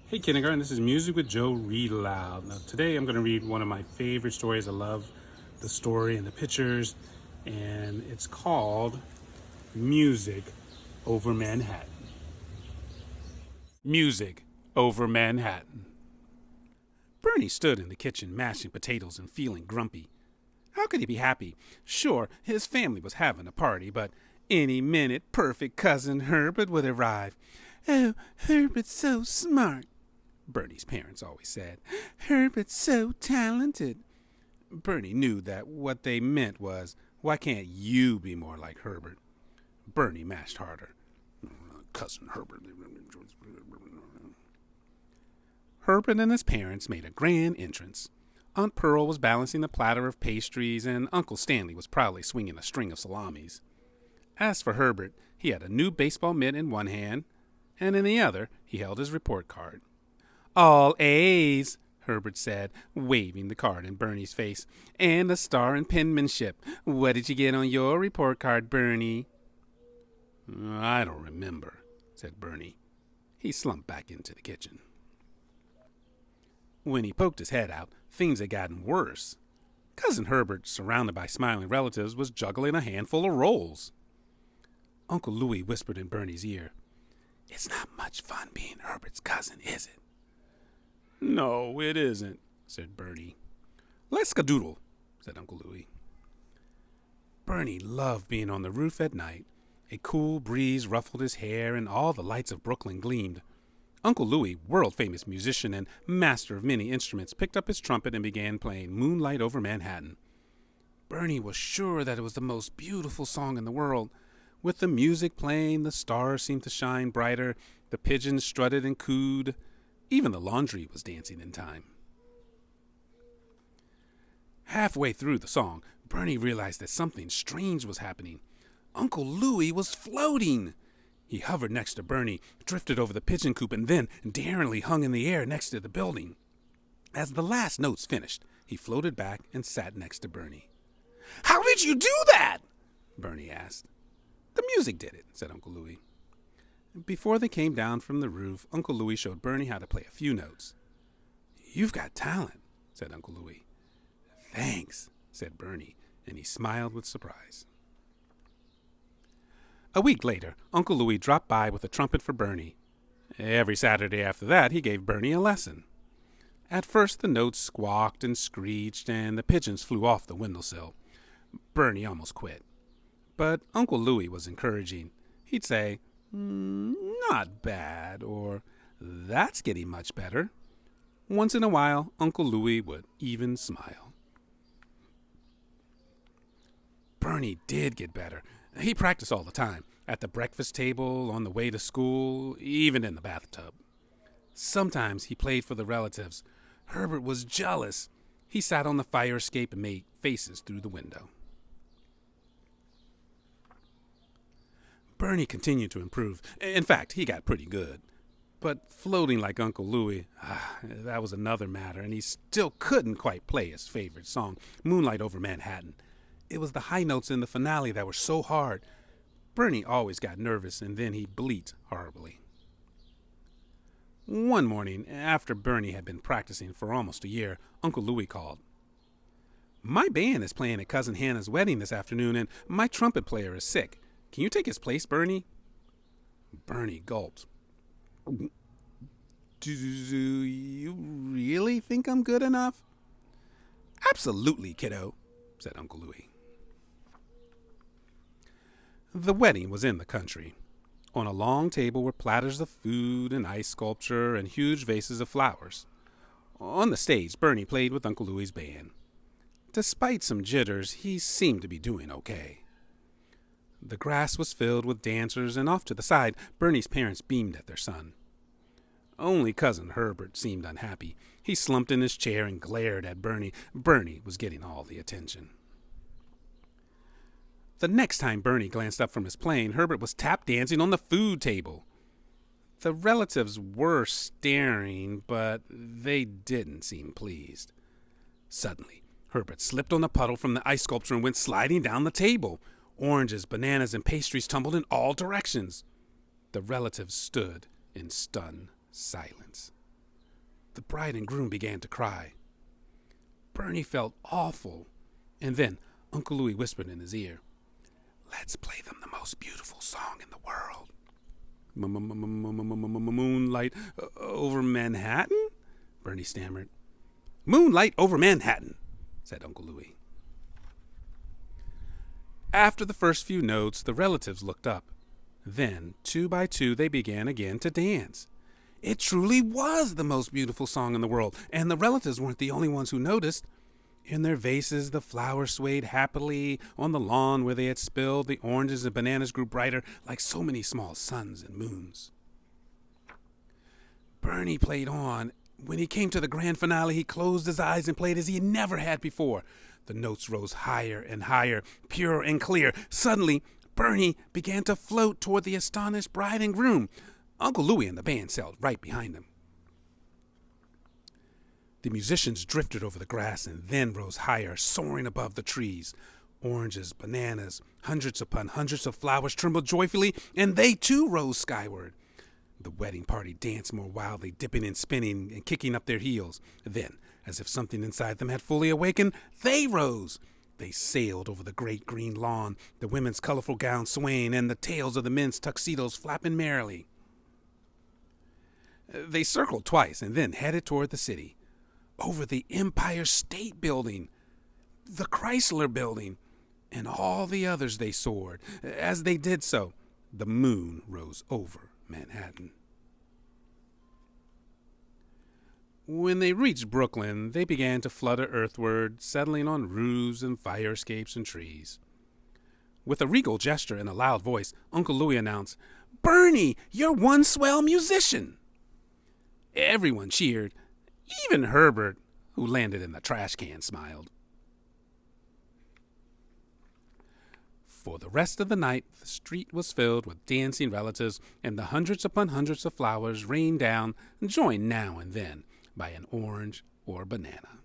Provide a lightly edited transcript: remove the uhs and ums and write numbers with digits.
Hey kindergarten, this is Music with Joe Read Aloud. Now today I'm going to read one of my favorite stories. I love the story and the pictures, and it's called Music Over Manhattan. Music Over Manhattan. Bernie stood in the kitchen mashing potatoes and feeling grumpy. How could he be happy? Sure, his family was having a party, but any minute perfect cousin Herbert would arrive. "Oh, Herbert's so smart," Bernie's parents always said. "Herbert's so talented." Bernie knew that what they meant was, why can't you be more like Herbert? Bernie mashed harder. Cousin Herbert. Herbert and his parents made a grand entrance. Aunt Pearl was balancing the platter of pastries, and Uncle Stanley was proudly swinging a string of salamis. As for Herbert, he had a new baseball mitt in one hand, and in the other he held his report card. "All A's," Herbert said, waving the card in Bernie's face, "and a star in penmanship. What did you get on your report card, Bernie?" "I don't remember," said Bernie. He slumped back into the kitchen. When he poked his head out, things had gotten worse. Cousin Herbert, surrounded by smiling relatives, was juggling a handful of rolls. Uncle Louis whispered in Bernie's ear, "It's not much fun being Herbert's cousin, is it?" "No, it isn't," said Bernie. "Let's skadoodle," said Uncle Louis. Bernie loved being on the roof at night. A cool breeze ruffled his hair, and all the lights of Brooklyn gleamed. Uncle Louis, world-famous musician and master of many instruments, picked up his trumpet and began playing Moonlight Over Manhattan. Bernie was sure that it was the most beautiful song in the world. With the music playing, the stars seemed to shine brighter, the pigeons strutted and cooed. Even the laundry was dancing in time. Halfway through the song, Bernie realized that something strange was happening. Uncle Louis was floating. He hovered next to Bernie, drifted over the pigeon coop, and then daringly hung in the air next to the building. As the last notes finished, he floated back and sat next to Bernie. "How did you do that?" Bernie asked. "The music did it," said Uncle Louis. Before they came down from the roof, Uncle Louis showed Bernie how to play a few notes. "You've got talent," said Uncle Louis. "Thanks," said Bernie, and he smiled with surprise. A week later, Uncle Louis dropped by with a trumpet for Bernie. Every Saturday after that, he gave Bernie a lesson. At first, the notes squawked and screeched, and the pigeons flew off the windowsill. Bernie almost quit. But Uncle Louis was encouraging. He'd say, "Not bad," or "That's getting much better." Once in a while, Uncle Louis would even smile. Bernie did get better. He practiced all the time, at the breakfast table, on the way to school, even in the bathtub. Sometimes he played for the relatives. Herbert was jealous. He sat on the fire escape and made faces through the window. Bernie continued to improve. In fact, he got pretty good. But floating like Uncle Louis, that was another matter, and he still couldn't quite play his favorite song, Moonlight Over Manhattan. It was the high notes in the finale that were so hard. Bernie always got nervous, and then he'd bleat horribly. One morning, after Bernie had been practicing for almost a year, Uncle Louis called. "My band is playing at Cousin Hannah's wedding this afternoon, and my trumpet player is sick. Can you take his place, Bernie?" Bernie gulped. Do you really think I'm good enough?" "Absolutely, kiddo," said Uncle Louis. The wedding was in the country. On a long table were platters of food and ice sculpture and huge vases of flowers. On the stage, Bernie played with Uncle Louis's band. Despite some jitters, he seemed to be doing okay. The grass was filled with dancers, and off to the side, Bernie's parents beamed at their son. Only Cousin Herbert seemed unhappy. He slumped in his chair and glared at Bernie. Bernie was getting all the attention. The next time Bernie glanced up from his playing, Herbert was tap dancing on the food table. The relatives were staring, but they didn't seem pleased. Suddenly, Herbert slipped on a puddle from the ice sculpture and went sliding down the table. Oranges, bananas, and pastries tumbled in all directions. The relatives stood in stunned silence. the bride and groom began to cry. Bernie felt awful, and then Uncle Louie whispered in his ear, "Let's play them the most beautiful song in the world." "Moonlight over Manhattan?" Bernie stammered. "Moonlight over Manhattan," said Uncle Louie. After the first few notes, the relatives looked up. Then, 2 by 2, they began again to dance. It truly was the most beautiful song in the world, and the relatives weren't the only ones who noticed. In their vases, the flowers swayed happily. On the lawn where they had spilled, the oranges and bananas grew brighter like so many small suns and moons. Bernie played on. When he came to the grand finale, he closed his eyes and played as he never had before. The notes rose higher and higher, pure and clear. Suddenly, Bernie began to float toward the astonished bride and groom. Uncle Louie and the band sailed right behind him. The musicians drifted over the grass and then rose higher, soaring above the trees. Oranges, bananas, hundreds upon hundreds of flowers trembled joyfully, and they too rose skyward. The wedding party danced more wildly, dipping and spinning and kicking up their heels. Then, as if something inside them had fully awakened, they rose. They sailed over the great green lawn, the women's colorful gowns swaying and the tails of the men's tuxedos flapping merrily. They circled twice and then headed toward the city. Over the Empire State Building, the Chrysler Building, and all the others they soared. As they did so, the moon rose over Manhattan. When they reached Brooklyn, they began to flutter earthward, settling on roofs and fire escapes and trees. With a regal gesture and a loud voice, Uncle Louie announced, "Bernie, you're one swell musician!" Everyone cheered. Even Herbert, who landed in the trash can, smiled. For the rest of the night, the street was filled with dancing relatives, and the hundreds upon hundreds of flowers rained down, joined now and then by an orange or banana.